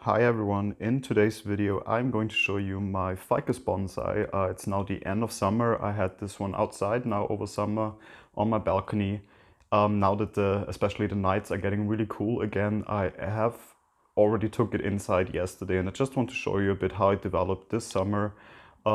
Hi everyone, in today's video I'm going to show you my Ficus Bonsai. It's now the end of summer. I had this one outside now over summer on my balcony. Now that especially the nights are getting really cool again, I have already took it inside yesterday and I just want to show you a bit how it developed this summer.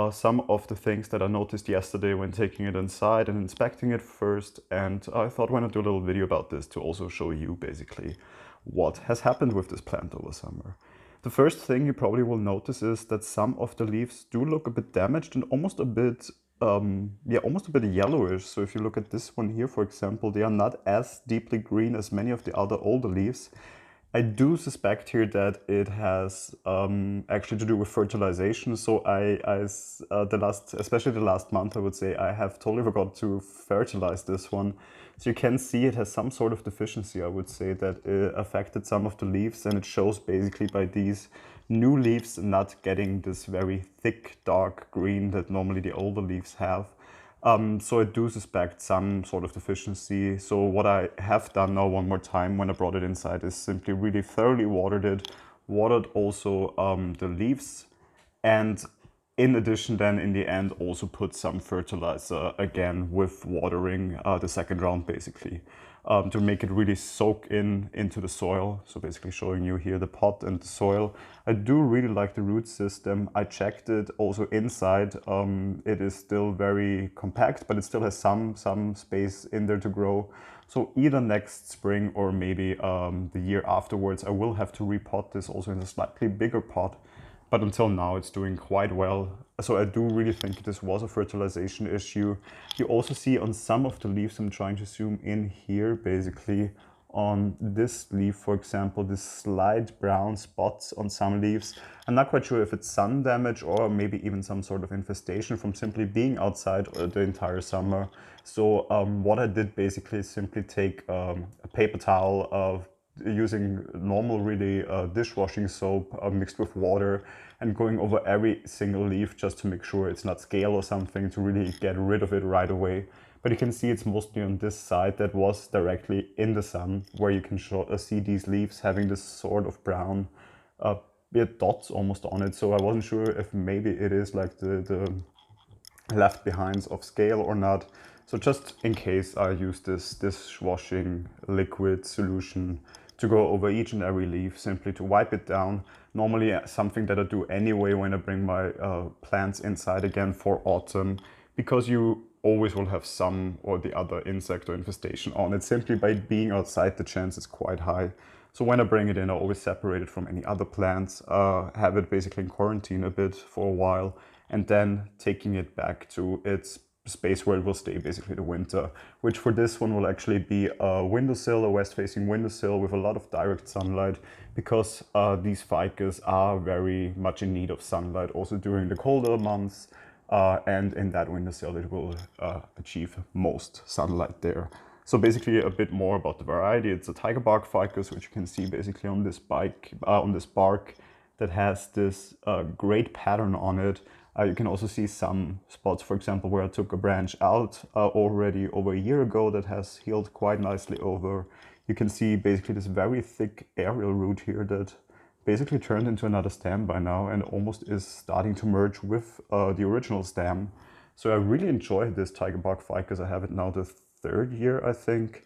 Some of the things that I noticed yesterday when taking it inside and inspecting it first, and I thought why not do a little video about this to also show you basically what has happened with this plant over summer. The first thing you probably will notice is that some of the leaves do look a bit damaged and almost a bit, almost a bit yellowish. So if you look at this one here, for example, they are not as deeply green as many of the other older leaves. I do suspect here that it has actually to do with fertilization. So especially the last month, I would say I have totally forgot to fertilize this one. So you can see it has some sort of deficiency, I would say, that affected some of the leaves, and it shows basically by these new leaves not getting this very thick, dark green that normally the older leaves have. So I do suspect some sort of deficiency. So what I have done now one more time when I brought it inside is simply really thoroughly watered it, watered also the leaves, and in addition then in the end also put some fertilizer again with watering the second round basically. To make it really soak into the soil. So basically showing you here the pot and the soil. I do really like the root system. I checked it also inside. It is still very compact, but it still has some space in there to grow. So either next spring or maybe the year afterwards, I will have to repot this also in a slightly bigger pot. But until now, it's doing quite well. So I do really think this was a fertilization issue. You also see on some of the leaves, I'm trying to zoom in here, basically on this leaf, for example, this slight brown spots on some leaves. I'm not quite sure if it's sun damage or maybe even some sort of infestation from simply being outside the entire summer. So what I did basically is simply take a paper towel using normal really dishwashing soap mixed with water and going over every single leaf just to make sure it's not scale or something to really get rid of it right away. But you can see it's mostly on this side that was directly in the sun where you can see these leaves having this sort of brown dots almost on it. So I wasn't sure if maybe it is like the left behinds of scale or not. So just in case, I use this dishwashing liquid solution to go over each and every leaf, simply to wipe it down. Normally something that I do anyway when I bring my plants inside again for autumn, because you always will have some or the other insect or infestation on it. Simply by being outside, the chance is quite high. So when I bring it in, I always separate it from any other plants, have it basically in quarantine a bit for a while, and then taking it back to its space where it will stay basically the winter, which for this one will actually be a windowsill, a west-facing windowsill with a lot of direct sunlight, because these ficus are very much in need of sunlight also during the colder months, and in that windowsill it will achieve most sunlight there. So basically a bit more about the variety. It's a tiger bark ficus, which you can see basically on this bark that has this great pattern on it. You can also see some spots, for example, where I took a branch out already over a year ago that has healed quite nicely over. You can see basically this very thick aerial root here that basically turned into another stem by now and almost is starting to merge with the original stem. So I really enjoy this tiger bark ficus. I have it now the third year, I think.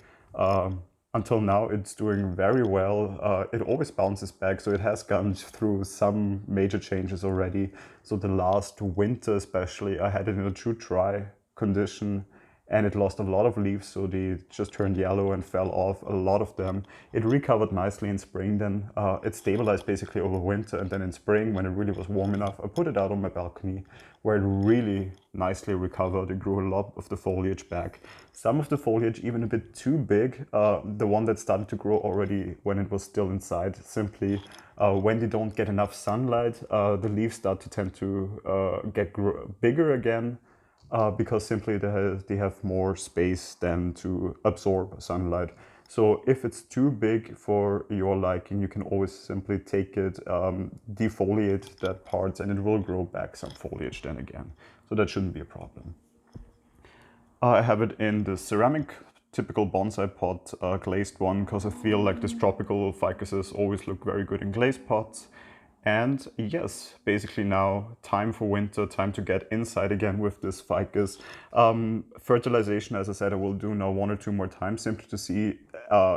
Until now, it's doing very well. It always bounces back, so it has gone through some major changes already. So the last winter especially, I had it in a too dry condition and it lost a lot of leaves, so they just turned yellow and fell off, a lot of them. It recovered nicely in spring then. It stabilized basically over winter, and then in spring, when it really was warm enough, I put it out on my balcony where it really nicely recovered. It grew a lot of the foliage back. Some of the foliage even a bit too big. The one that started to grow already when it was still inside, simply when they don't get enough sunlight, the leaves start to tend to get bigger again. Because simply they have more space than to absorb sunlight. So if it's too big for your liking, you can always simply take it, defoliate that part, and it will grow back some foliage then again. So that shouldn't be a problem. I have it in the ceramic typical bonsai pot glazed one, because I feel like these tropical ficuses always look very good in glazed pots. And yes, basically now time for winter, time to get inside again with this ficus. Fertilization, as I said, I will do now 1 or 2 more times simply to see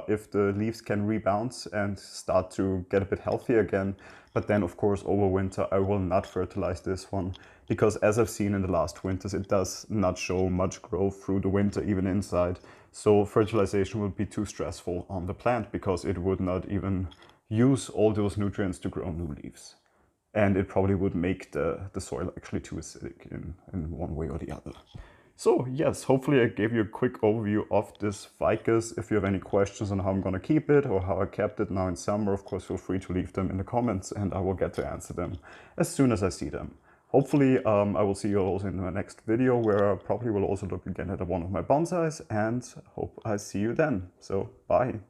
if the leaves can rebound and start to get a bit healthier again. But then of course over winter I will not fertilize this one, because as I've seen in the last winters, it does not show much growth through the winter, even inside. So fertilization would be too stressful on the plant, because it would not even use all those nutrients to grow new leaves. And it probably would make the soil actually too acidic in one way or the other. So yes, hopefully I gave you a quick overview of this ficus. If you have any questions on how I'm gonna keep it or how I kept it now in summer, of course, feel free to leave them in the comments and I will get to answer them as soon as I see them. Hopefully I will see you also in my next video, where I probably will also look again at one of my bonsais, and hope I see you then. So bye.